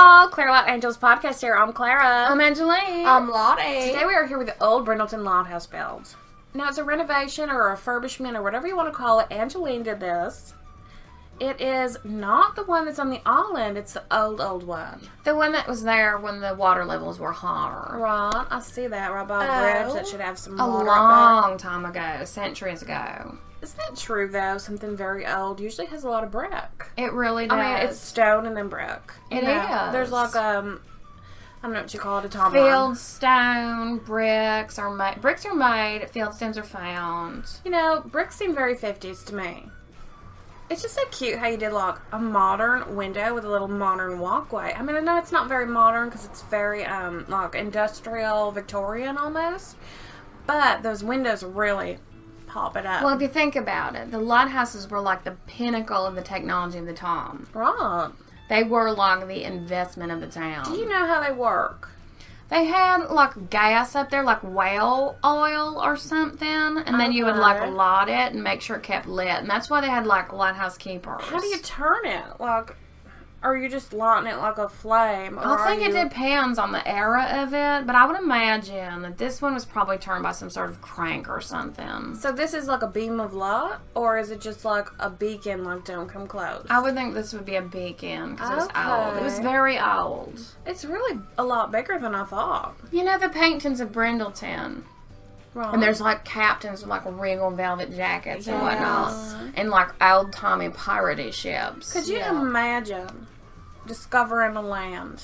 y'all, Claralot Angels podcast here. I'm Clara. I'm Angeline. I'm Lottie. Today we are here with the Old Brindleton Lighthouse build. Now it's a renovation or a refurbishment or whatever you want to call it. Angeline did this. It is not the one that's on the island. It's the old one. The one that was there when the water levels were higher. Right, I see that right by a bridge that should have some A water long time ago, centuries ago. Isn't that true though? Something very old usually has a lot of brick. It really does. I mean, it's stone and then brick. It is. There's like I don't know what you call it, a timeline. Fieldstone bricks are made. Bricks are made. Fieldstones are found. You know, bricks seem very 50s to me. It's just so cute how you did like a modern window with a little modern walkway. I mean, I know it's not very modern because it's very like industrial Victorian almost, but those windows really pop it up. Well, if you think about it, the lighthouses were like the pinnacle of the technology of the time. Right. They were like the investment of the town. Do you know how they work? They had like gas up there, like whale oil or something, and then you would like light it and make sure it kept lit. And that's why they had like lighthouse keepers. How do you turn it? Like, are you just lighting it like a flame? Or I think it depends on the era of it, but I would imagine that this one was probably turned by some sort of crank or something. So this is like a beam of light, or is it just like a beacon, like don't come close? I would think this would be a beacon because it was old. It was very old. It's really a lot bigger than I thought. You know the paintings of Brindleton? Right. And there's like captains with like regal velvet jackets and whatnot. And like old-timey piratey ships. Could you imagine discovering a land?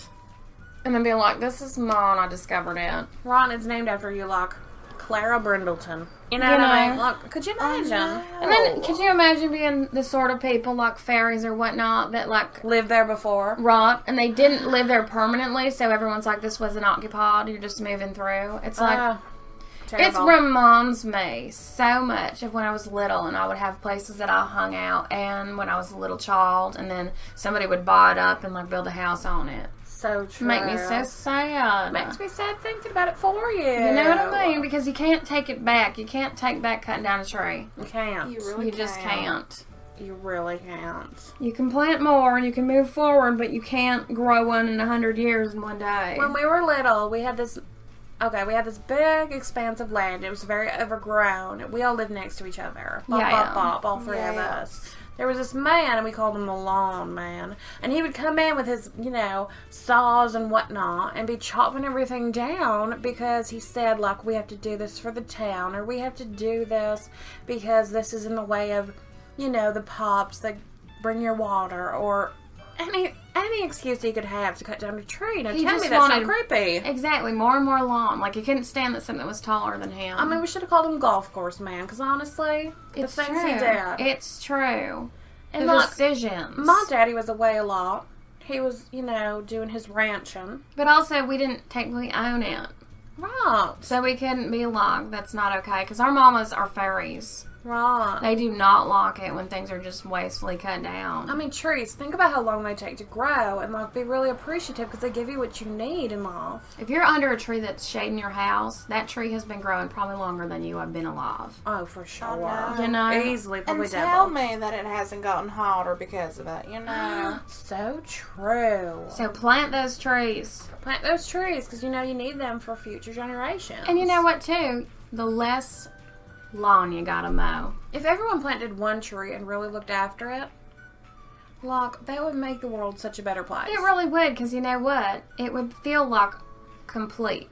And then being like, this is mine, I discovered it. Ron, it's named after you, like Clara Brindleton. You know what I mean? Like, could you imagine? And then, could you imagine being the sort of people like fairies or whatnot that like lived there before? Right, and they didn't live there permanently, so everyone's like, this wasn't occupied, you're just moving through. It's like, it reminds me so much of when I was little and I would have places that I hung out and when I was a little child, and then somebody would buy it up and like build a house on it. So true. Make me so sad. Makes me sad thinking about it for you. You know what I mean? Because you can't take it back. You can't take back cutting down a tree. You can't. You just can't. You really can't. You can plant more and you can move forward, but you can't grow one in 100 years in one day. When we were little, we had this big expanse of land. It was very overgrown. We all lived next to each other. All three of us. There was this man, and we called him the lawn man. And he would come in with his, saws and whatnot, and be chopping everything down because he said, like, we have to do this for the town, or we have to do this because this is in the way of, the pops that bring your water, or any excuse he could have to cut down a tree. Now, tell me that's not creepy. Exactly. More and more lawn. Like, he couldn't stand that something was taller than him. I mean, we should have called him Golf Course Man, because honestly, it's the things true. he did. It's true. And the decisions. My daddy was away a lot. He was, doing his ranching. But also, we didn't technically own it. Right. So we couldn't be like, that's not okay. Because our mamas are fairies. Right. They do not like it when things are just wastefully cut down. I mean, trees, think about how long they take to grow and, be really appreciative because they give you what you need in life. If you're under a tree that's shading your house, that tree has been growing probably longer than you have been alive. Oh, for sure. Easily, probably and tell me that it hasn't gotten hotter because of it, So true. So plant those trees. Plant those trees because, you need them for future generations. And you know what, too? The less lawn you gotta mow. If everyone planted one tree and really looked after it, that would make the world such a better place. It really would, because you know what? It would feel like complete.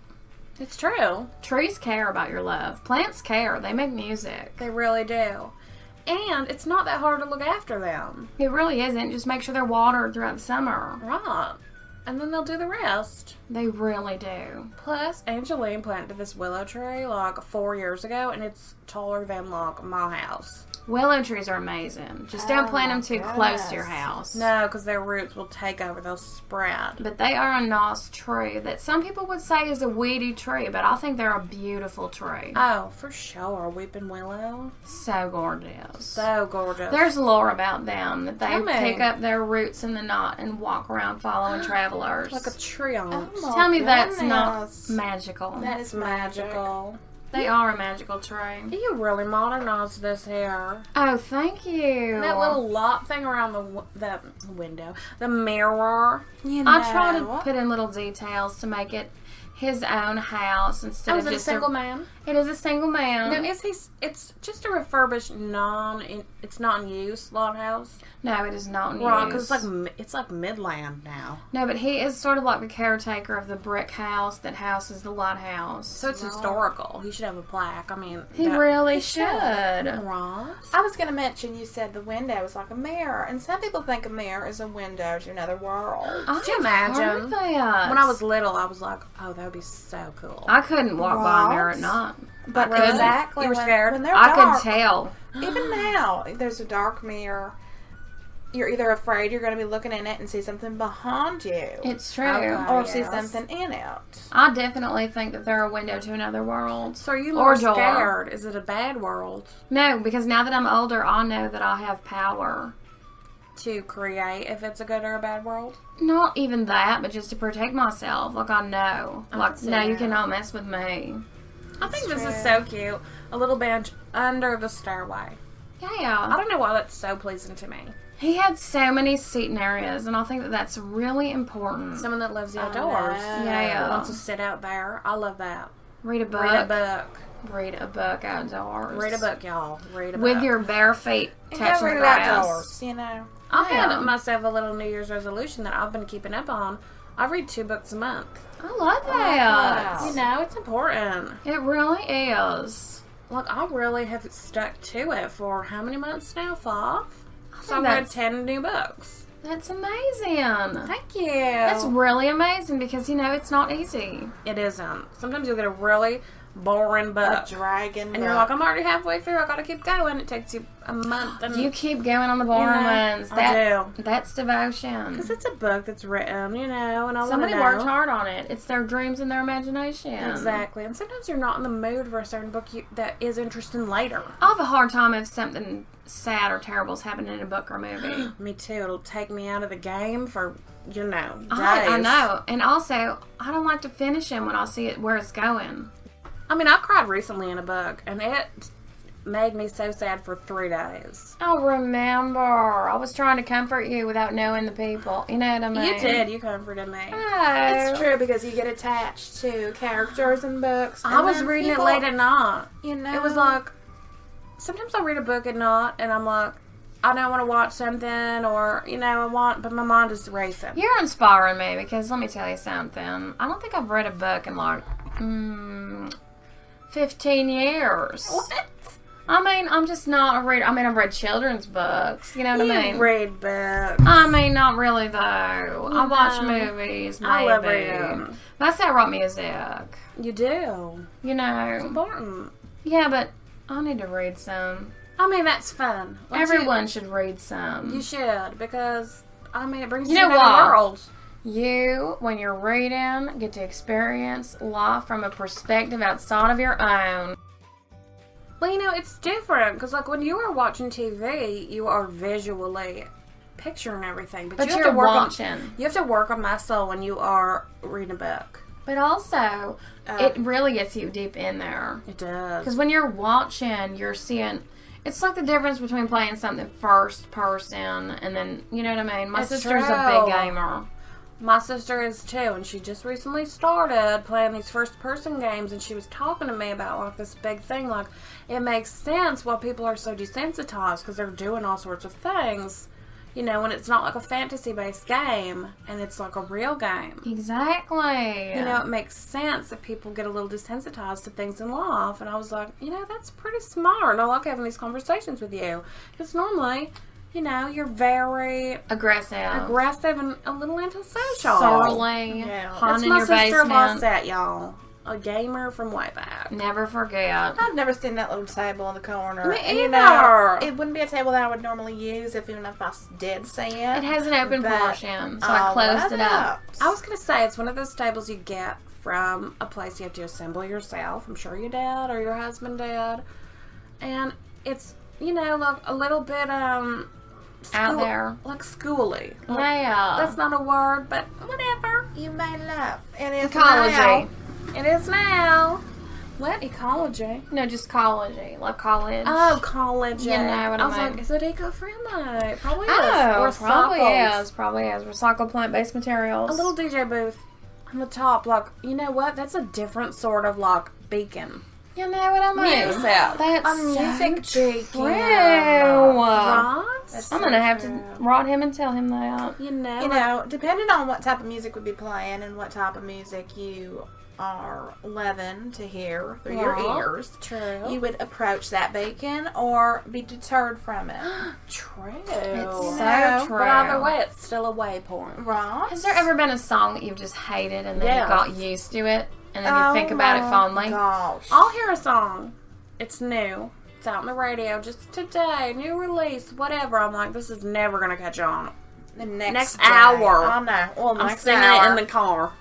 It's true. Trees care about your love. Plants care. They make music. They really do. And it's not that hard to look after them. It really isn't. Just make sure they're watered throughout the summer. Right. And then they'll do the rest. They really do. Plus, Angeline planted this willow tree 4 years ago, and it's taller than my house. Willow trees are amazing. Just don't plant them too close to your house. No, because their roots will take over. They'll spread. But they are a nice tree that some people would say is a weedy tree, but I think they're a beautiful tree. Oh, for sure. Weeping willow. So gorgeous. So gorgeous. There's lore about them that they pick up their roots in the knot and walk around following travelers. Like a tree on. Tell me that's not magical. That is magical. They are a magical tree. You really modernized this here. Oh, thank you. And that little lock thing around the window, the mirror. You know. I try to put in little details to make it his own house instead of just a single man. It is a single man. No, it's just a refurbished it's not in use lighthouse. No, it is not in Right, use. because it's like Midland now. No, but he is sort of like the caretaker of the brick house that houses the lighthouse. So it's historical. He should have a plaque. I mean, He really should. Right. I was going to mention, you said the window is like a mirror, and some people think a mirror is a window to another world. Could you imagine? Heard that. When I was little, I was like, oh, that would be so cool. I couldn't walk by a mirror at night. But Really? exactly, You were when, scared? when they're I dark, could tell. even now, there's a dark mirror. You're either afraid you're going to be looking in it and see something behind you, It's true. Okay. or see Yes. something in it. I definitely think that they're a window to another world. So are you Or more door. scared? Is it a bad world No, because now that I'm older, I know that I have power. to create if it's a good or a bad world? Not even that, but just to protect myself. Like, I know. I Like, can see no, you that. cannot mess with me. I think this is true. so cute. A little bench under the stairway. I Yeah. don't know why that's so pleasing to me. He had so many seating areas, and I think that that's really important. Someone that loves the outdoors. Yeah. Wants to sit out there. I love that. Read a book. Read a book. Read a book outdoors. Read a book, y'all. Read a book. With your bare feet And touching go read the it grass. outdoors, you know. I Yeah. had myself a little New Year's resolution that I've been keeping up on. I read 2 books a month. I love that. wow. You know, it's important. It really is. Look, I really have stuck to it for how many months now? 5? So think I've read that's- 10 new books. That's amazing. Thank you. That's really amazing because, you know, it's not easy. It isn't. Sometimes you'll get a really boring A book. dragon. And you're like, I'm already halfway through. I gotta keep going. It takes you a month. And You keep going on the boring ones. I do. That's devotion. Because it's a book that's written, you know, and I Somebody wanna know. worked hard on it. It's their dreams and their imagination. Exactly. And sometimes you're not in the mood for a certain book that is interesting later. I have a hard time if something sad or terrible is happening in a book or movie. Me too. It'll take me out of the game for, you know, days. I know. And also, I don't like to finish them when I see it where it's going. I mean, I cried recently in a book, and it made me so sad for 3 days. I remember. I was trying to comfort you without knowing the people. You know what I mean? You did. You comforted me. Oh. It's true because you get attached to characters in books. I was reading it late at night. You know, It was like, sometimes I read a book at night, and I'm like, I don't want to watch something, or, you know, but my mind is racing. You're inspiring me because let me tell you something. I don't think I've read a book in like 15 years. What? I mean, I'm just not a reader. I mean, I've read children's books. You know what I mean? You read books. I mean, not really though. I watch movies. Maybe. I love reading. That's how I write music. You do. You know. Important. Yeah, but I need to read some. I mean, that's fun. Everyone should read some. You should, because, I mean, it brings You you know to another what? world. You, when you're reading, get to experience life from a perspective outside of your own. Well, you know, it's different, because, like, when you are watching TV, you are visually picturing everything. But you have you're to work watching. You have to work a muscle when you are reading a book. But also, it really gets you deep in there. It does. Because when you're watching, you're seeing... It's like the difference between playing something first person and then, you know what I mean? My It's sister's true. a big gamer. My sister is too, and she just recently started playing these first-person games, and she was talking to me about, like, this big thing. Like, it makes sense why people are so desensitized, because they're doing all sorts of things, you know, when it's not like a fantasy-based game, and it's like a real game. Exactly. You know, it makes sense that people get a little desensitized to things in life, and I was like, you know, that's pretty smart, and I like having these conversations with you, because normally... You know, you're very aggressive and a little antisocial. Surly. Yeah. That's Hiding in my your sister-in-law basement. set, y'all. A gamer from way back. Never forget. I've never seen that little table in the corner. Me And, you either. know, it wouldn't be a table that I would normally use even if I did see it. It has an open But portion, so I closed it up. I was going to say, it's one of those tables you get from a place you have to assemble yourself. I'm sure your dad or your husband did. And it's, you know, like a little bit, Out there. Like schooly. Like, Yeah. that's not a word, but whatever. You made it up. It is Ecology. now. It is now. What? Ecology? No, just ecology. Like college. Oh, college. You know what I mean? was like, is it eco-friendly? Probably is. Oh, Or probably recycled. is. Probably is. Recycled plant-based materials. A little DJ booth on the top. Like, you know what? That's a different sort of, like, beacon. You know what I mean? Music. That's A music so beacon. true. Right? I'm going to have to write him and tell him that. You know. You know, depending on what type of music would be playing and what type of music you are loving to hear through your ears, True. you would approach that beacon or be deterred from it. True. It's so true. But either way, it's still a waypoint. Right? Has there ever been a song that you've just hated and then Yes. you got used to it and then you think about it fondly? Gosh. I'll hear a song. It's new. It's out on the radio just today. New release. Whatever. I'm like, this is never going to catch on. The Next day. hour. I know. Well, I'm next singing hour. it in the car.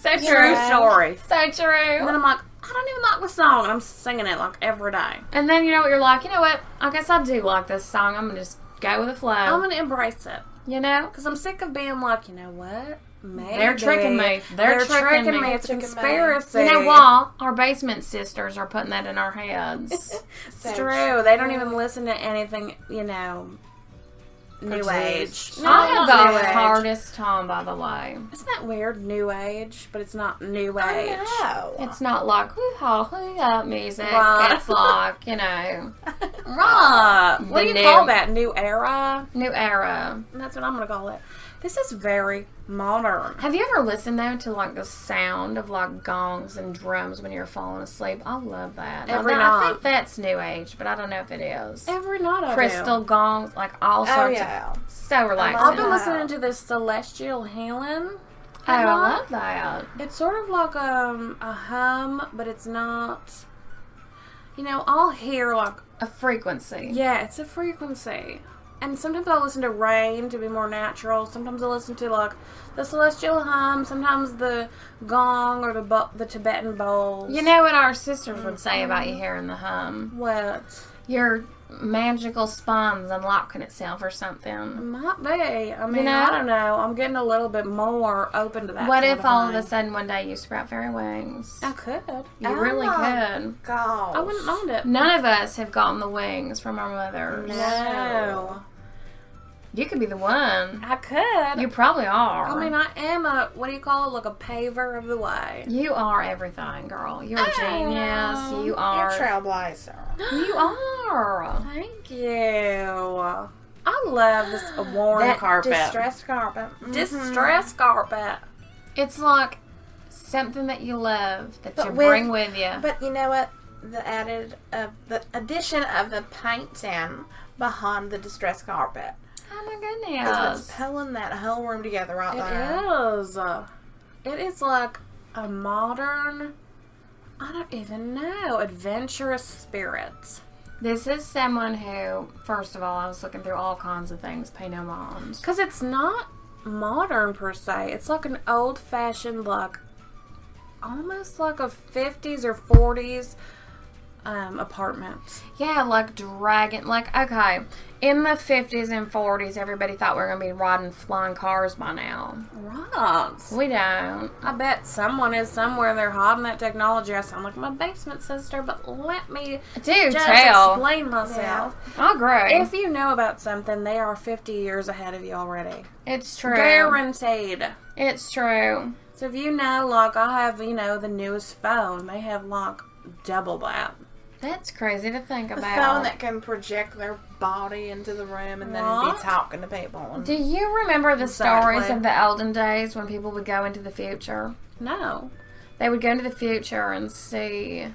So True true. story. So And then true. I'm like, I don't even like the song. And I'm singing it like every day. And then you know what you're like, you know what? I guess I do like this song. I'm going to just go with the flow. I'm going to embrace it. You know? Because I'm sick of being like, you know what? Maybe. They're tricking me. They're tricking me. It's a Tricking me. conspiracy. You know what? Our basement sisters are putting that in our heads. It's true. They don't even listen to anything, you know, new age. Produced. No, I have not the new age. hardest time, by the way. Isn't that weird? New age, but it's not new age. I know. It's not like hoo-ha, hoo-ha music. Right. It's like, you know, Right. What do you The call new- that? New era? new era. That's what I'm going to call it. This is very modern. Have you ever listened, though, to, like, the sound of, like, gongs and drums when you're falling asleep? I love that. Every Now, I night. think that's new age, but I don't know if it is. Every night I Crystal do. gongs, like, all Oh, sorts yeah. of... So relaxing. I've been Wow. listening to this celestial healing. Oh, I love that. It's sort of like a hum, but it's not. You know, I'll hear like, A frequency. yeah, it's a frequency. And sometimes I'll listen to rain to be more natural. Sometimes I'll listen to like the celestial hum. Sometimes the gong or the Tibetan bowls. You know what our sisters would say about you hearing the hum? What? Your magical spine's unlocking itself or something. Might be. I mean, know? I don't know. I'm getting a little bit more open to that. What kind if all of thing. a sudden one day you sprout fairy wings? I could. You really could. Gosh. I wouldn't mind it. None of us have gotten the wings from our mothers. No. You could be the one. I could. You probably are. I mean, I am a, what do you call it? Like a paver of the way. You are everything, girl. You're a genius. You You're are. a trailblazer. You are. Thank you. I love this worn That carpet. distressed carpet. Distress carpet. It's like something that you love that But you with- bring with you. But you know what? The addition of the painting behind the distressed carpet. Oh my It's goodness. pulling that whole room together right It there. is. It is like a modern, I don't even know, adventurous spirit. This is someone who, first of all, I was looking through all kinds of things, pay no minds. Because it's not modern per se. It's like an old-fashioned, like, almost like a 50s or 40s apartment. Yeah, like dragon, like, okay, in the 50s and 40s, everybody thought we were going to be riding flying cars by now. Right. We don't. I bet someone is somewhere they're hiding that technology. I sound like my basement sister, but let me Do just tell. explain myself. I agree. If you know about something, they are 50 years ahead of you already. It's true. Guaranteed. It's true. So if you know, like, I have, you know, the newest phone, they have, like, double that. That's crazy to think The about. phone that can project their body into the room and then What? be talking to people. And Do you remember the Exactly. stories of the olden days when people would go into the future? No. They would go into the future and see.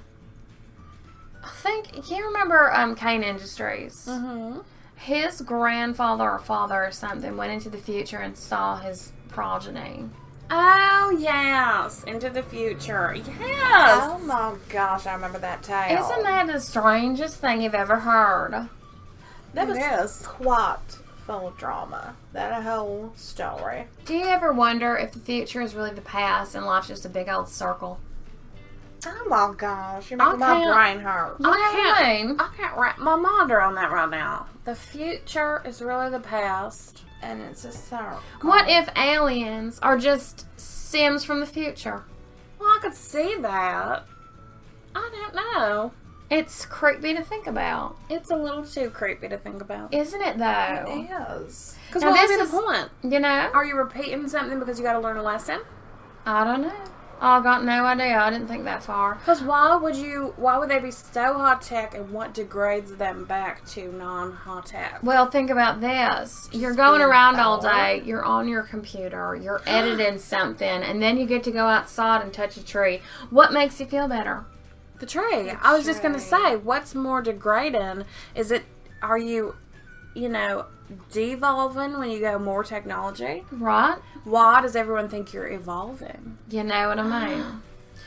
I think you remember Kane Industries. Mm-hmm. His grandfather or father or something went into the future and saw his progeny. Oh, yes. Into the future. Yes. oh my gosh, I remember that tale. Isn't that the strangest thing you've ever heard? That was It is. quite full of drama. That whole story. Do you ever wonder if the future is really the past and life's just a big old circle? Oh my gosh, you're making my can't- brain hurt. You know what I mean? I can't wrap my mind around that right now. The future is really the past. And it's a circle. What if aliens are just Sims from the future? Well, I could see that. I don't know. It's creepy to think about. It's a little too creepy to think about. Isn't it, though? It is. Because what would be the point? You know? Are you repeating something because you got to learn a lesson? I don't know. I got no idea. I didn't think that far. Because why would they be so high-tech, and what degrades them back to non-high-tech? Well, think about this. You're going around all day. You're on your computer. You're editing something. And then you get to go outside and touch a tree. What makes you feel better? The tree. I was just going to say, what's more degrading? Are you devolving when you go more technology? Right. Why does everyone think you're evolving? You know what I mean?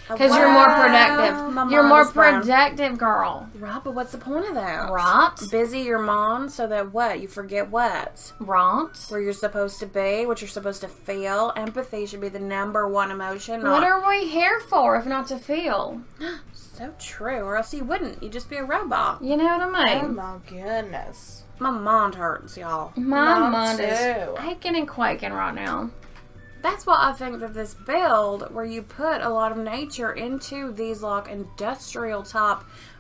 Because you're more productive. You're more productive, girl. Right, but what's the point of that? Right. Busy your mind so that what? You forget what? Right. Where you're supposed to be, what you're supposed to feel. Empathy should be the number one emotion. What are we here for if not to feel? So true, or else you wouldn't. You'd just be a robot. You know what I mean? Oh my goodness. My mind hurts, y'all. My mind is aching and quaking right now. That's why I think that this build, where you put a lot of nature into these like industrial type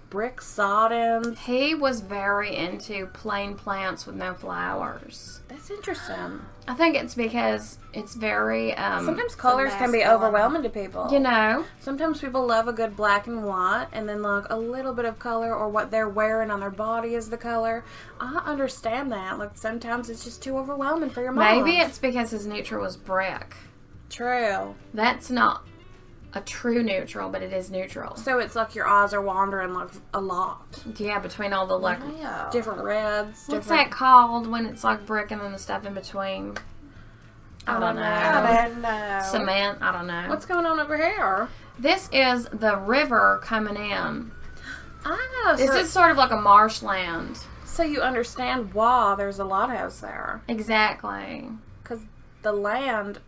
brick soddings. He was very into plain plants with no flowers. That's interesting. I think it's because it's very sometimes colors can be overwhelming to people. You know. Sometimes people love a good black and white, and then like a little bit of color, or what they're wearing on their body is the color. I understand that. Like sometimes it's just too overwhelming for your mind. Maybe it's because his neutral was brick. True. That's not a true neutral, but it is neutral. So it's like your eyes are wandering like a lot. Yeah, between all the like different reds. What's that called when it's like brick and then the stuff in between? I don't know. I don't know. Cement? I don't know. What's going on over here? This is the river coming in. Ah, this is sort of like a marshland. So you understand why there's a lighthouse there. Exactly. Because the land,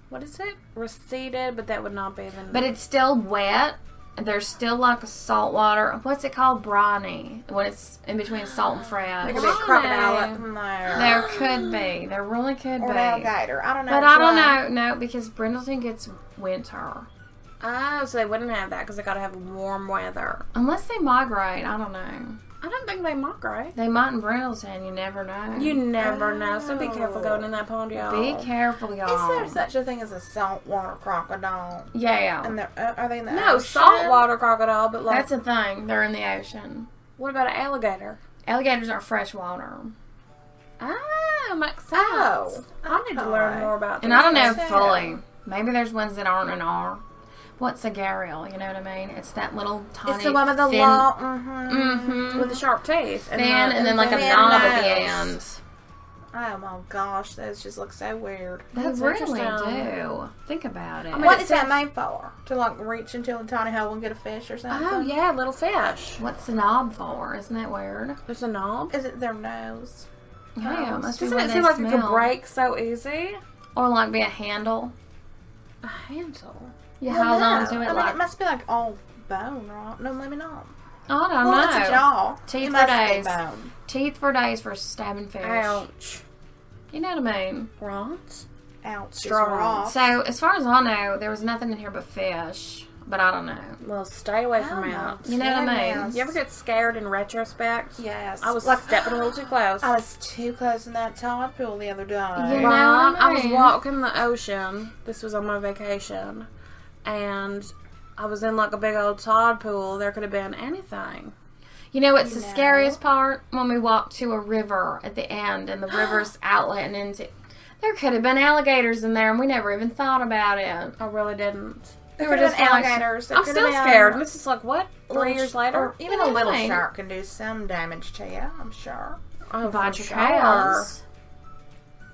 what is it? Receded, but that would not be the... But it's still wet. There's still like a salt water. What's it called? Briny. When it's in between salt and fresh. There could be a crocodile up in there. There could be. There really could be. Or an alligator. I don't know. But I don't know. No, because Brindleton gets winter. Oh, so they wouldn't have that because they got to have warm weather. Unless they migrate. I don't know. I don't think they migrate. They might in Brindleton. You never know. You never know. So be careful going in that pond, y'all. Be careful, y'all. Is there such a thing as a saltwater crocodile? Yeah. And are they in the No, ocean? saltwater crocodile, but like... That's a thing. They're in the ocean. What about an alligator? Alligators are freshwater. Oh, makes sense. Oh, I need to learn more about that. And I don't know fully. Maybe there's ones that aren't and are. What's a gharial? You know what I mean? It's that little tiny. It's the one with the thin, long, with the sharp teeth, thin, and then like a knob at the end. Oh my gosh, those just look so weird. They really do. Think about it. I mean, What is that made for? To like reach into a tiny hole and get a fish or something? Oh yeah, little fish. What's the knob for? Isn't that weird? There's a knob. Is it their nose? Yeah, it must be Doesn't where it they seem like smell. it could break so easy? Or like be a handle. A handle. You hold on to it I mean, like. it must be like all bone, right? No, maybe not. I don't Well, know. it's a jaw. Teeth It for must be days. bone. Teeth for days for stabbing fish. Ouch. You know what I mean? Right? Ouch. Strong. Raw. So, as far as I know, there was nothing in here but fish. But I don't know. Well, stay away from it. You know what I mean? You ever get scared in retrospect? Yes. I was stepping a little too close. I was too close in that tide pool the other day. You know Right? what I I was mean? walking the ocean. This was on my vacation. And I was in like a big old tide pool. There could have been anything. You know what's the scariest part? When we walked to a river at the end and the river's outlet and into... There could have been alligators in there and we never even thought about it. I really didn't. There were could have just been like- alligators. There I'm could still have been scared. This is like, what? 3 years later? Or even You a know little what I mean? shark can do some damage to you, I'm sure. Oh, Bite for your sure. cows.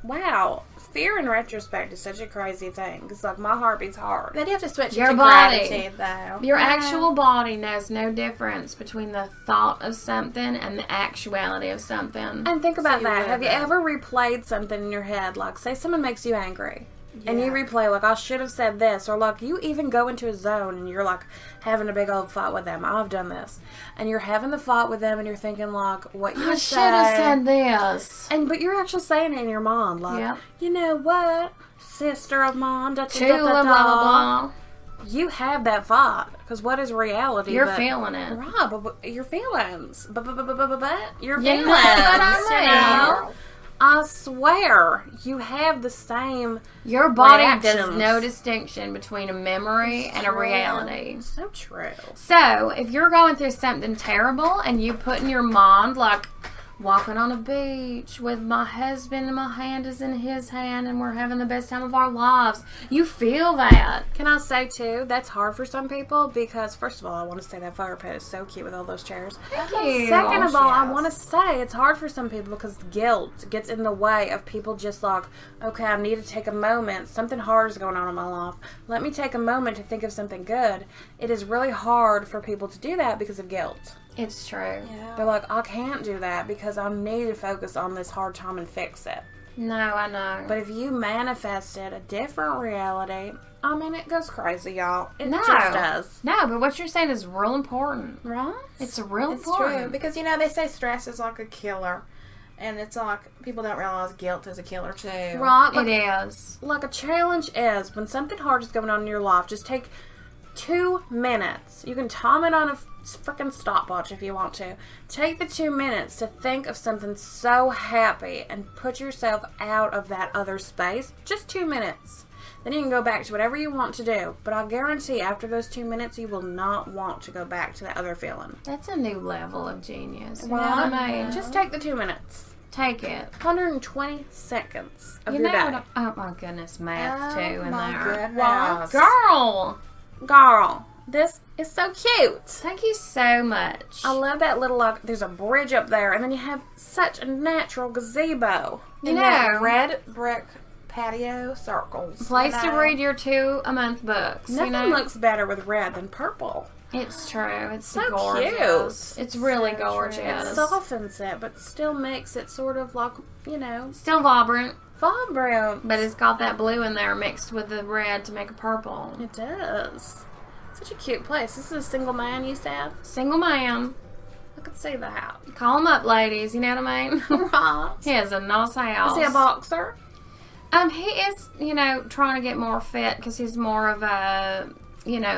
Wow. Fear in retrospect is such a crazy thing. It's like my heart beats hard. Then you have to switch Your it to body. gratitude, though. Your actual body knows no difference between the thought of something and the actuality of something. And think about you that. would, Have you though. ever replayed something in your head? Like, say someone makes you angry. And you Yeah. replay, like, I should have said this. Or, like, you even go into a zone and you're, like, having a big old fight with them. I've done this. And you're having the fight with them and you're thinking, like, what you I would should have say. said this. But you're actually saying it in your mind. Like, Yep. you know what? Sister of mine. Da, da, da, Chula, da, blah, da. blah, blah. you have that thought. Because what is reality? You're feeling it. Right, but your feelings. But your You feelings. know what I mean? I swear, you have the same Your body reactions. does no distinction between a memory and a reality. So true. So, if you're going through something terrible and you put in your mind, like, walking on a beach with my husband and my hand is in his hand and we're having the best time of our lives, you feel that. Can I say, too, that's hard for some people because, first of all, I want to say that fire pit is so cute with all those chairs. Thank you. Second of all, I want to say it's hard for some people because guilt gets in the way of people just like, okay, I need to take a moment. Something hard is going on in my life. Let me take a moment to think of something good. It is really hard for people to do that because of guilt. It's true. Yeah. They're like, I can't do that because I need to focus on this hard time and fix it. No, I know. But if you manifested a different reality, I mean, it goes crazy, y'all. It No. just does. No, but what you're saying is real important. Right? It's real It's important. true. Because, they say stress is like a killer. And it's like, people don't realize guilt is a killer, too. Right? It is. Like a challenge is when something hard is going on in your life, just take 2 minutes. You can time it on a freaking stopwatch if you want to. Take the 2 minutes to think of something so happy and put yourself out of that other space. Just 2 minutes. Then you can go back to whatever you want to do. But I guarantee after those 2 minutes, you will not want to go back to that other feeling. That's a new level of genius. You know Right? what I mean? Just take the 2 minutes. Take it. 120 seconds of You your know day. what? Oh my goodness, math too in my there. goodness. Girl, Girl, this is so cute. thank you so much. I love that little, like, there's a bridge up there, and then you have such a natural gazebo. You And know, that red brick patio circles. place you to know? read your 2-a-month books. Nothing looks better with red than purple. It's true. It's So gorgeous. cute. It's really So true. gorgeous. It softens it, but still makes it sort of like, Still vibrant, vibrant. but it's got that blue in there mixed with the red to make a purple. It does. Such a cute place. This is a single man, you said? Single man. I could see that. Call him up, ladies. You know what I mean? Right. He has a nice house. Is he a boxer? He is, trying to get more fit because he's more of a,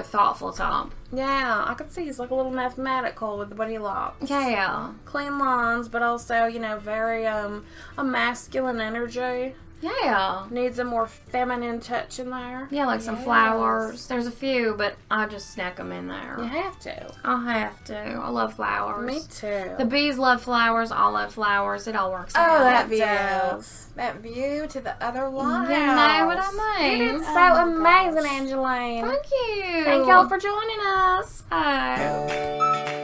thoughtful type. Yeah, I could see he's like a little mathematical with what he likes. Yeah. Clean lines, but also, very, a masculine energy. Yeah. Needs a more feminine touch in there. Yeah, like some flowers. There's a few, but I just snack them in there. You have to. I have to. I love flowers. Me too. The bees love flowers. I love flowers. It all works Oh, out. that view. does. That view to the other lighthouse. You know what I You mean? did so my amazing, gosh. Angeline. Thank you. Thank y'all for joining us. Bye.